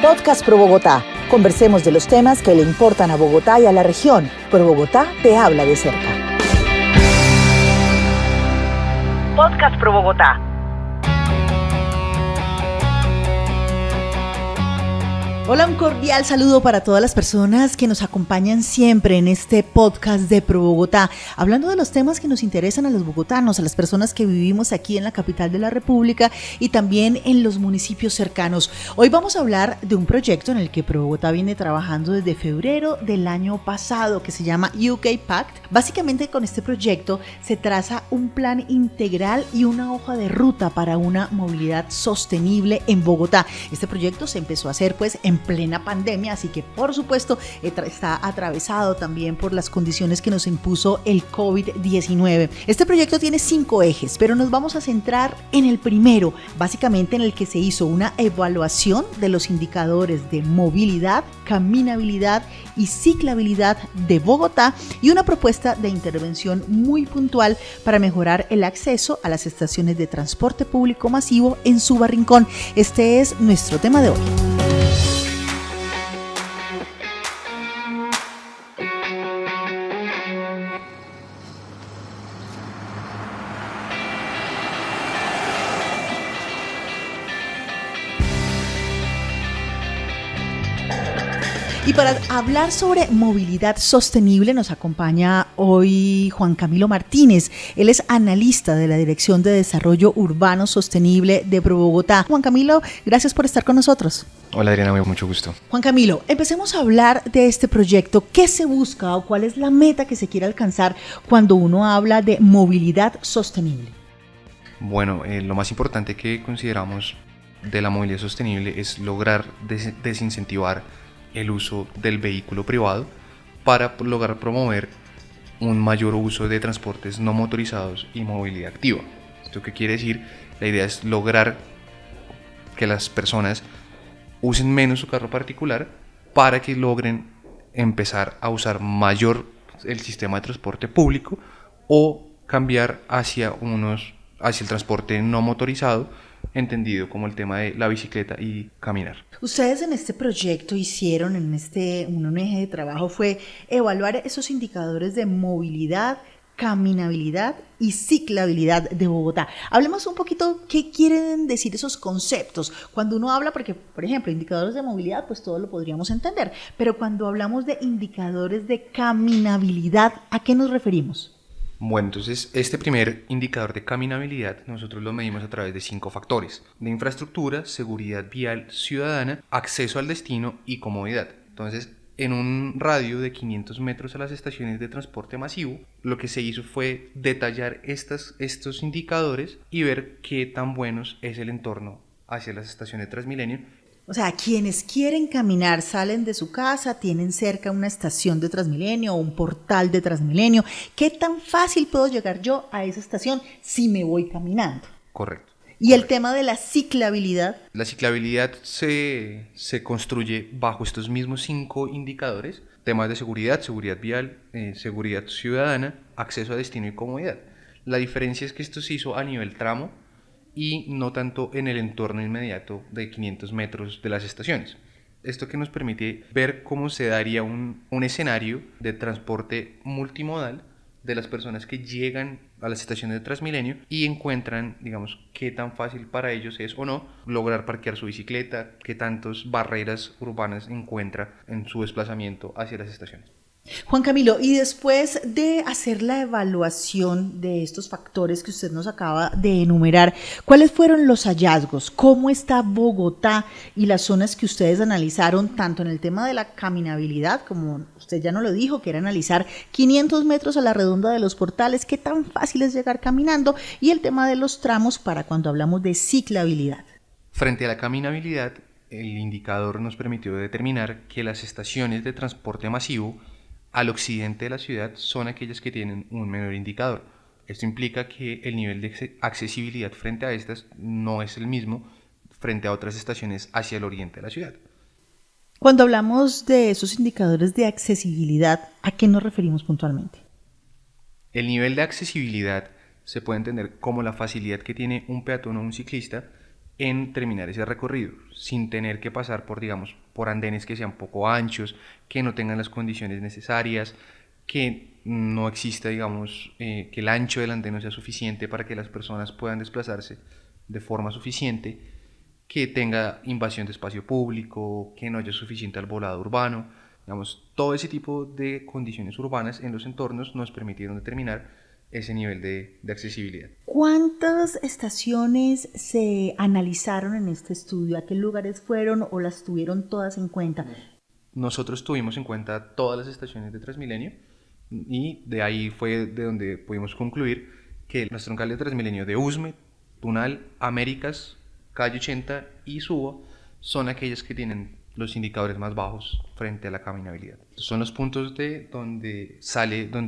Podcast Pro Bogotá. Conversemos de los temas que le importan a Bogotá y a la región. Pro Bogotá te habla de cerca. Podcast Pro Bogotá. Hola, un cordial saludo para todas las personas que nos acompañan siempre en este podcast de Pro Bogotá, hablando de los temas que nos interesan a los bogotanos, a las personas que vivimos aquí en la capital de la República y también en los municipios cercanos. Hoy vamos a hablar de un proyecto en el que Pro Bogotá viene trabajando desde febrero del año pasado, que se llama UK Pact. Básicamente, con este proyecto se traza un plan integral y una hoja de ruta para una movilidad sostenible en Bogotá. Este proyecto se empezó a hacer en plena pandemia, así que por supuesto está atravesado también por las condiciones que nos impuso el COVID-19. Este proyecto tiene 5 ejes, pero nos vamos a centrar en el primero, básicamente en el que se hizo una evaluación de los indicadores de movilidad, caminabilidad y ciclabilidad de Bogotá y una propuesta de intervención muy puntual para mejorar el acceso a las estaciones de transporte público masivo en Suba Rincón. Este es nuestro tema de hoy. Y para hablar sobre movilidad sostenible nos acompaña hoy Juan Camilo Martínez. Él es analista de la Dirección de Desarrollo Urbano Sostenible de Pro Bogotá. Juan Camilo, gracias por estar con nosotros. Hola Adriana, mucho gusto. Juan Camilo, empecemos a hablar de este proyecto. ¿Qué se busca o cuál es la meta que se quiere alcanzar cuando uno habla de movilidad sostenible? Bueno, lo más importante que consideramos de la movilidad sostenible es lograr desincentivar el uso del vehículo privado para lograr promover un mayor uso de transportes no motorizados y movilidad activa. ¿Esto qué quiere decir? La idea es lograr que las personas usen menos su carro particular para que logren empezar a usar mayor el sistema de transporte público o cambiar hacia el transporte no motorizado, entendido como el tema de la bicicleta y caminar. Ustedes en este proyecto hicieron, un eje de trabajo fue evaluar esos indicadores de movilidad, caminabilidad y ciclabilidad de Bogotá. Hablemos un poquito qué quieren decir esos conceptos. Cuando uno habla, porque por ejemplo, indicadores de movilidad, pues todo lo podríamos entender, pero cuando hablamos de indicadores de caminabilidad, ¿a qué nos referimos? Bueno, entonces este primer indicador de caminabilidad nosotros lo medimos a través de 5 factores: de infraestructura, seguridad vial ciudadana, acceso al destino y comodidad. Entonces, en un radio de 500 metros a las estaciones de transporte masivo, lo que se hizo fue detallar estos indicadores y ver qué tan buenos es el entorno hacia las estaciones de Transmilenio. O sea, quienes quieren caminar salen de su casa, tienen cerca una estación de Transmilenio o un portal de Transmilenio. ¿Qué tan fácil puedo llegar yo a esa estación si me voy caminando? Correcto. Y el tema de la ciclabilidad. La ciclabilidad se construye bajo estos mismos 5 indicadores: temas de seguridad vial, seguridad ciudadana, acceso a destino y comodidad. La diferencia es que esto se hizo a nivel tramo y no tanto en el entorno inmediato de 500 metros de las estaciones. Esto que nos permite ver cómo se daría un escenario de transporte multimodal de las personas que llegan a las estaciones de Transmilenio y encuentran, digamos, qué tan fácil para ellos es o no lograr parquear su bicicleta, qué tantas barreras urbanas encuentra en su desplazamiento hacia las estaciones. Juan Camilo, y después de hacer la evaluación de estos factores que usted nos acaba de enumerar, ¿cuáles fueron los hallazgos? ¿Cómo está Bogotá y las zonas que ustedes analizaron, tanto en el tema de la caminabilidad, como usted ya nos lo dijo, que era analizar 500 metros a la redonda de los portales, qué tan fácil es llegar caminando, y el tema de los tramos para cuando hablamos de ciclabilidad? Frente a la caminabilidad, el indicador nos permitió determinar que las estaciones de transporte masivo al occidente de la ciudad son aquellas que tienen un menor indicador. Esto implica que el nivel de accesibilidad frente a estas no es el mismo frente a otras estaciones hacia el oriente de la ciudad. Cuando hablamos de esos indicadores de accesibilidad, ¿a qué nos referimos puntualmente? El nivel de accesibilidad se puede entender como la facilidad que tiene un peatón o un ciclista en terminar ese recorrido, sin tener que pasar por, digamos, por andenes que sean poco anchos, que no tengan las condiciones necesarias, que no exista, digamos, que el ancho del andén no sea suficiente para que las personas puedan desplazarse de forma suficiente, que tenga invasión de espacio público, que no haya suficiente arbolado urbano. Digamos, todo ese tipo de condiciones urbanas en los entornos nos permitieron determinar ese nivel de accesibilidad. ¿Cuántas estaciones se analizaron en este estudio? ¿A qué lugares fueron o las tuvieron todas en cuenta? Nosotros tuvimos en cuenta todas las estaciones de Transmilenio y de ahí fue de donde pudimos concluir que las troncales de Transmilenio de Usme, Tunal, Américas, Calle 80 y Suba son aquellas que tienen los indicadores más bajos frente a la caminabilidad. Son los puntos donde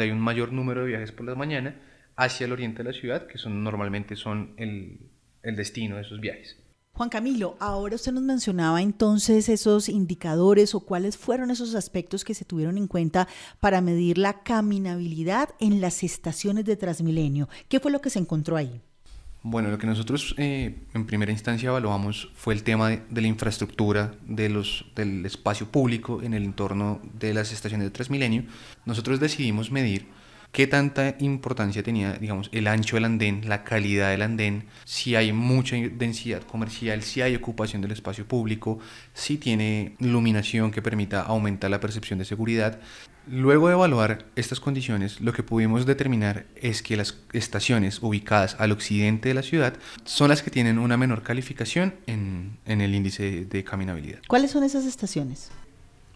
hay un mayor número de viajes por la mañana hacia el oriente de la ciudad, que normalmente son el destino de esos viajes. Juan Camilo, ahora usted nos mencionaba entonces esos indicadores o cuáles fueron esos aspectos que se tuvieron en cuenta para medir la caminabilidad en las estaciones de Transmilenio. ¿Qué fue lo que se encontró ahí? Bueno, lo que nosotros en primera instancia evaluamos fue el tema de la infraestructura del espacio público en el entorno de las estaciones de Transmilenio. Nosotros decidimos medir qué tanta importancia tenía, digamos, el ancho del andén, la calidad del andén, si hay mucha densidad comercial, si hay ocupación del espacio público, si tiene iluminación que permita aumentar la percepción de seguridad. Luego de evaluar estas condiciones, lo que pudimos determinar es que las estaciones ubicadas al occidente de la ciudad son las que tienen una menor calificación en el índice de caminabilidad. ¿Cuáles son esas estaciones?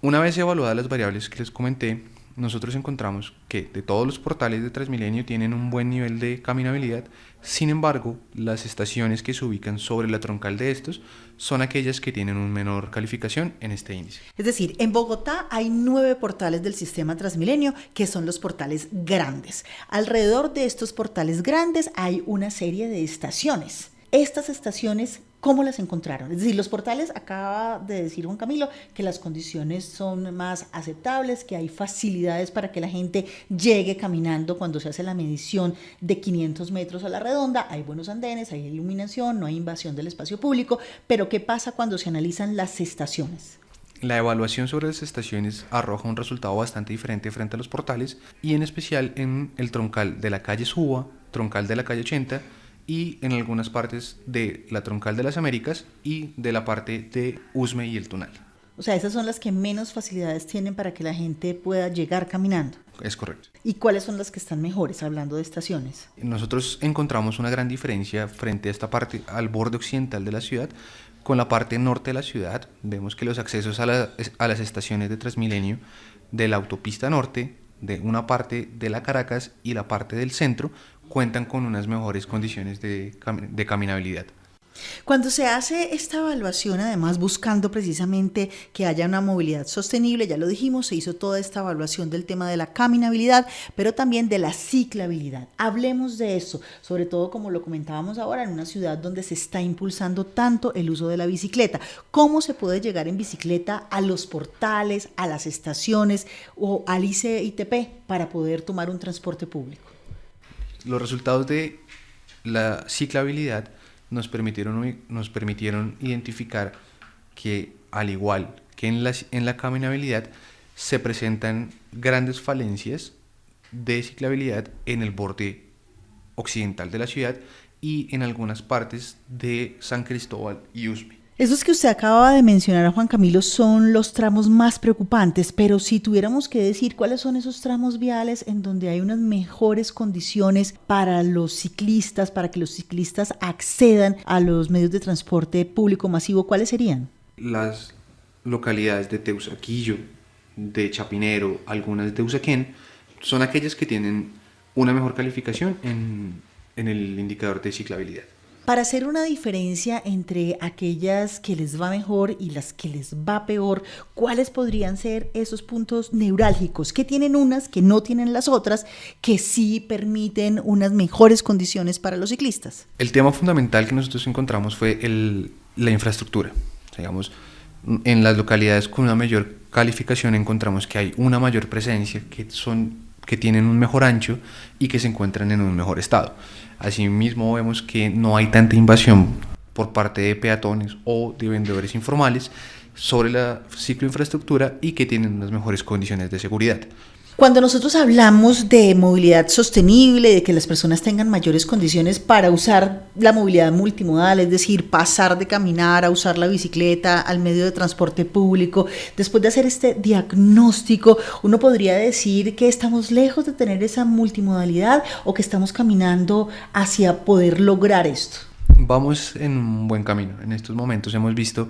Una vez evaluadas las variables que les comenté, nosotros encontramos que de todos los portales de Transmilenio tienen un buen nivel de caminabilidad. Sin embargo, las estaciones que se ubican sobre la troncal de estos son aquellas que tienen una menor calificación en este índice. Es decir, en Bogotá hay 9 portales del sistema Transmilenio que son los portales grandes. Alrededor de estos portales grandes hay una serie de estaciones. Estas estaciones, ¿cómo las encontraron? Es decir, los portales, acaba de decir Juan Camilo, que las condiciones son más aceptables, que hay facilidades para que la gente llegue caminando cuando se hace la medición de 500 metros a la redonda. Hay buenos andenes, hay iluminación, no hay invasión del espacio público, pero ¿qué pasa cuando se analizan las estaciones? La evaluación sobre las estaciones arroja un resultado bastante diferente frente a los portales y en especial en el troncal de la calle Suba, troncal de la calle 80 y en algunas partes de la troncal de las Américas y de la parte de Usme y el Tunal. O sea, esas son las que menos facilidades tienen para que la gente pueda llegar caminando. Es correcto. ¿Y cuáles son las que están mejores, hablando de estaciones? Nosotros encontramos una gran diferencia frente a esta parte, al borde occidental de la ciudad, con la parte norte de la ciudad. Vemos que los accesos a las estaciones de Transmilenio de la autopista norte, de una parte de la Caracas y la parte del centro, cuentan con unas mejores condiciones de caminabilidad. Cuando se hace esta evaluación, además buscando precisamente que haya una movilidad sostenible, ya lo dijimos, se hizo toda esta evaluación del tema de la caminabilidad, pero también de la ciclabilidad. Hablemos de eso, sobre todo como lo comentábamos ahora, en una ciudad donde se está impulsando tanto el uso de la bicicleta. ¿Cómo se puede llegar en bicicleta a los portales, a las estaciones o al ICITP para poder tomar un transporte público? Los resultados de la ciclabilidad nos permitieron identificar que, al igual que en la caminabilidad, se presentan grandes falencias de ciclabilidad en el borde occidental de la ciudad y en algunas partes de San Cristóbal y Usme. Esos que usted acaba de mencionar, Juan Camilo, son los tramos más preocupantes, pero si tuviéramos que decir cuáles son esos tramos viales en donde hay unas mejores condiciones para los ciclistas, para que los ciclistas accedan a los medios de transporte público masivo, ¿cuáles serían? Las localidades de Teusaquillo, de Chapinero, algunas de Usaquén, son aquellas que tienen una mejor calificación en el indicador de ciclabilidad. Para hacer una diferencia entre aquellas que les va mejor y las que les va peor, ¿cuáles podrían ser esos puntos neurálgicos? ¿Qué tienen unas que no tienen las otras, que sí permiten unas mejores condiciones para los ciclistas? El tema fundamental que nosotros encontramos fue la infraestructura. Digamos, en las localidades con una mayor calificación encontramos que hay una mayor presencia, que tienen un mejor ancho y que se encuentran en un mejor estado. Asimismo vemos que no hay tanta invasión por parte de peatones o de vendedores informales sobre la cicloinfraestructura y que tienen unas mejores condiciones de seguridad. Cuando nosotros hablamos de movilidad sostenible, de que las personas tengan mayores condiciones para usar la movilidad multimodal, es decir, pasar de caminar a usar la bicicleta al medio de transporte público, después de hacer este diagnóstico, uno podría decir que estamos lejos de tener esa multimodalidad o que estamos caminando hacia poder lograr esto. Vamos en un buen camino. En estos momentos hemos visto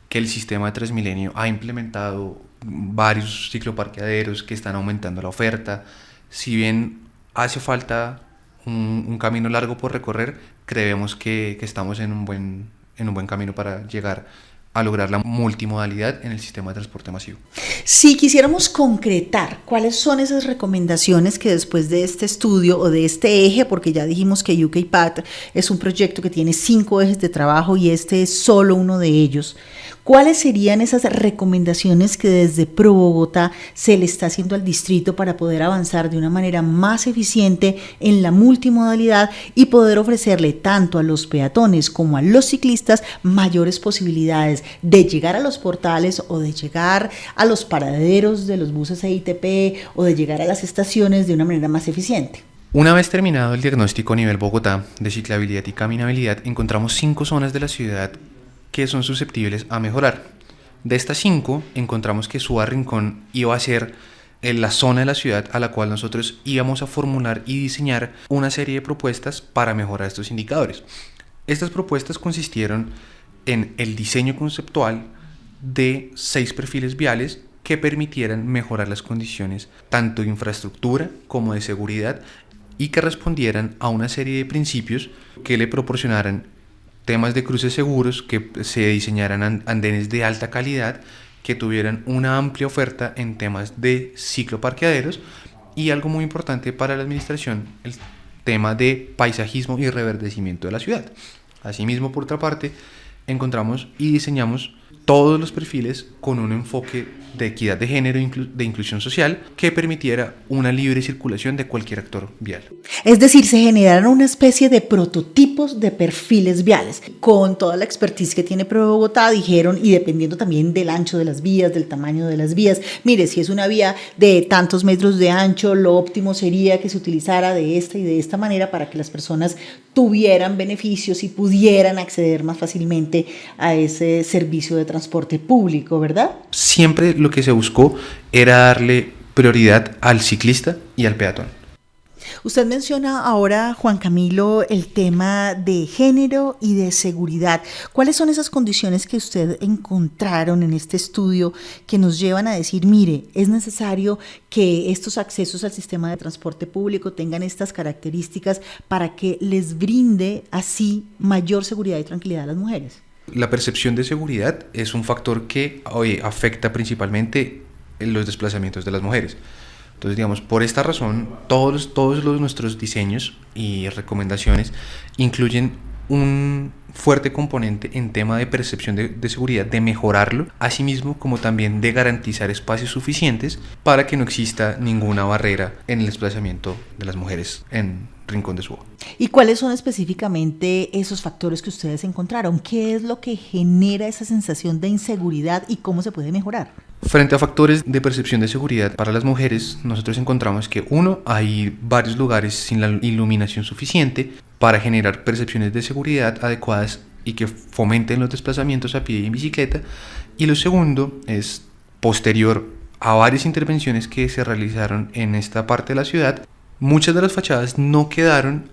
que el sistema de Transmilenio ha implementado varios cicloparqueaderos que están aumentando la oferta. Si bien hace falta un camino largo por recorrer, creemos que estamos en un buen camino para llegar a lograr la multimodalidad en el sistema de transporte masivo. Si quisiéramos concretar cuáles son esas recomendaciones que después de este estudio o de este eje, porque ya dijimos que UKPAT es un proyecto que tiene 5 ejes de trabajo y este es solo uno de ellos, ¿cuáles serían esas recomendaciones que desde Pro Bogotá se le está haciendo al distrito para poder avanzar de una manera más eficiente en la multimodalidad y poder ofrecerle tanto a los peatones como a los ciclistas mayores posibilidades de llegar a los portales o de llegar a los paraderos de los buses EITP o de llegar a las estaciones de una manera más eficiente? Una vez terminado el diagnóstico a nivel Bogotá de ciclabilidad y caminabilidad, encontramos 5 zonas de la ciudad que son susceptibles a mejorar. De estas 5, encontramos que Suba Rincón iba a ser la zona de la ciudad a la cual nosotros íbamos a formular y diseñar una serie de propuestas para mejorar estos indicadores. Estas propuestas consistieron en el diseño conceptual de 6 perfiles viales que permitieran mejorar las condiciones tanto de infraestructura como de seguridad y que respondieran a una serie de principios que le proporcionaran temas de cruces seguros, que se diseñaran andenes de alta calidad, que tuvieran una amplia oferta en temas de cicloparqueaderos y algo muy importante para la administración, el tema de paisajismo y reverdecimiento de la ciudad. Asimismo, por otra parte, encontramos y diseñamos todos los perfiles con un enfoque de equidad de género e de inclusión social que permitiera una libre circulación de cualquier actor vial. Es decir, se generaron una especie de prototipos de perfiles viales. Con toda la expertise que tiene Pro Bogotá, dijeron, y dependiendo también del ancho de las vías, del tamaño de las vías, mire, si es una vía de tantos metros de ancho, lo óptimo sería que se utilizara de esta y de esta manera para que las personas tuvieran beneficios y pudieran acceder más fácilmente a ese servicio de transporte público, ¿verdad? Siempre lo que se buscó era darle prioridad al ciclista y al peatón. Usted menciona ahora, Juan Camilo, el tema de género y de seguridad. ¿Cuáles son esas condiciones que usted encontraron en este estudio que nos llevan a decir, mire, es necesario que estos accesos al sistema de transporte público tengan estas características para que les brinde así mayor seguridad y tranquilidad a las mujeres? La percepción de seguridad es un factor que afecta principalmente en los desplazamientos de las mujeres. Entonces, digamos, por esta razón, todos nuestros diseños y recomendaciones incluyen un fuerte componente en tema de percepción de seguridad, de mejorarlo, asimismo como también de garantizar espacios suficientes para que no exista ninguna barrera en el desplazamiento de las mujeres en Rincón de Suba. ¿Y cuáles son específicamente esos factores que ustedes encontraron? ¿Qué es lo que genera esa sensación de inseguridad y cómo se puede mejorar? Frente a factores de percepción de seguridad para las mujeres, nosotros encontramos que hay varios lugares sin la iluminación suficiente para generar percepciones de seguridad adecuadas y que fomenten los desplazamientos a pie y en bicicleta. Y lo segundo es posterior a varias intervenciones que se realizaron en esta parte de la ciudad. Muchas de las fachadas no quedaron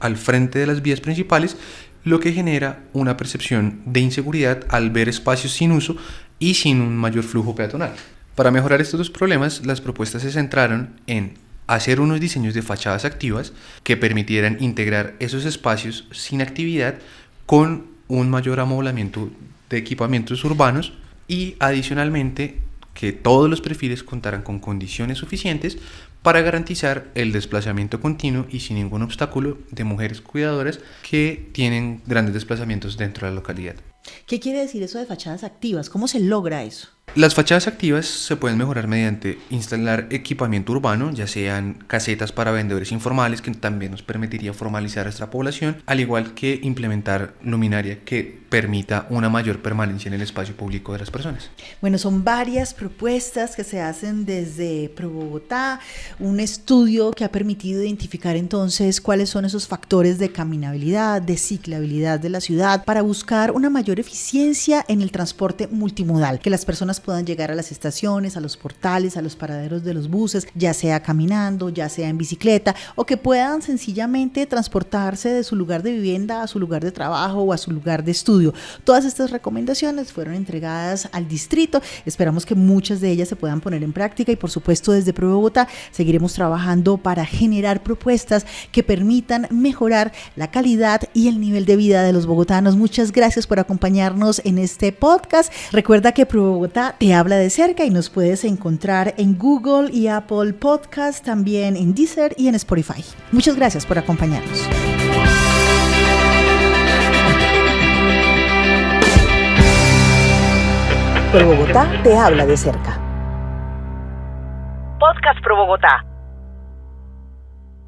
al frente de las vías principales, lo que genera una percepción de inseguridad al ver espacios sin uso y sin un mayor flujo peatonal. Para mejorar estos dos problemas, las propuestas se centraron en hacer unos diseños de fachadas activas que permitieran integrar esos espacios sin actividad con un mayor amoblamiento de equipamientos urbanos y adicionalmente que todos los perfiles contaran con condiciones suficientes para garantizar el desplazamiento continuo y sin ningún obstáculo de mujeres cuidadoras que tienen grandes desplazamientos dentro de la localidad. ¿Qué quiere decir eso de fachadas activas? ¿Cómo se logra eso? Las fachadas activas se pueden mejorar mediante instalar equipamiento urbano, ya sean casetas para vendedores informales, que también nos permitiría formalizar a nuestra población, al igual que implementar luminaria que permita una mayor permanencia en el espacio público de las personas. Bueno, son varias propuestas que se hacen desde ProBogotá, un estudio que ha permitido identificar entonces cuáles son esos factores de caminabilidad, de ciclabilidad de la ciudad, para buscar una mayor eficiencia en el transporte multimodal, que las personas puedan llegar a las estaciones, a los portales, a los paraderos de los buses, ya sea caminando, ya sea en bicicleta, o que puedan sencillamente transportarse de su lugar de vivienda a su lugar de trabajo o a su lugar de estudio. Todas estas recomendaciones fueron entregadas al distrito. Esperamos que muchas de ellas se puedan poner en práctica y, por supuesto, desde ProBogotá seguiremos trabajando para generar propuestas que permitan mejorar la calidad y el nivel de vida de los bogotanos. Muchas gracias por acompañarnos en este podcast. Recuerda que ProBogotá te habla de cerca y nos puedes encontrar en Google y Apple Podcast, también en Deezer y en Spotify. Muchas gracias por acompañarnos. ProBogotá te habla de cerca. Podcast ProBogotá.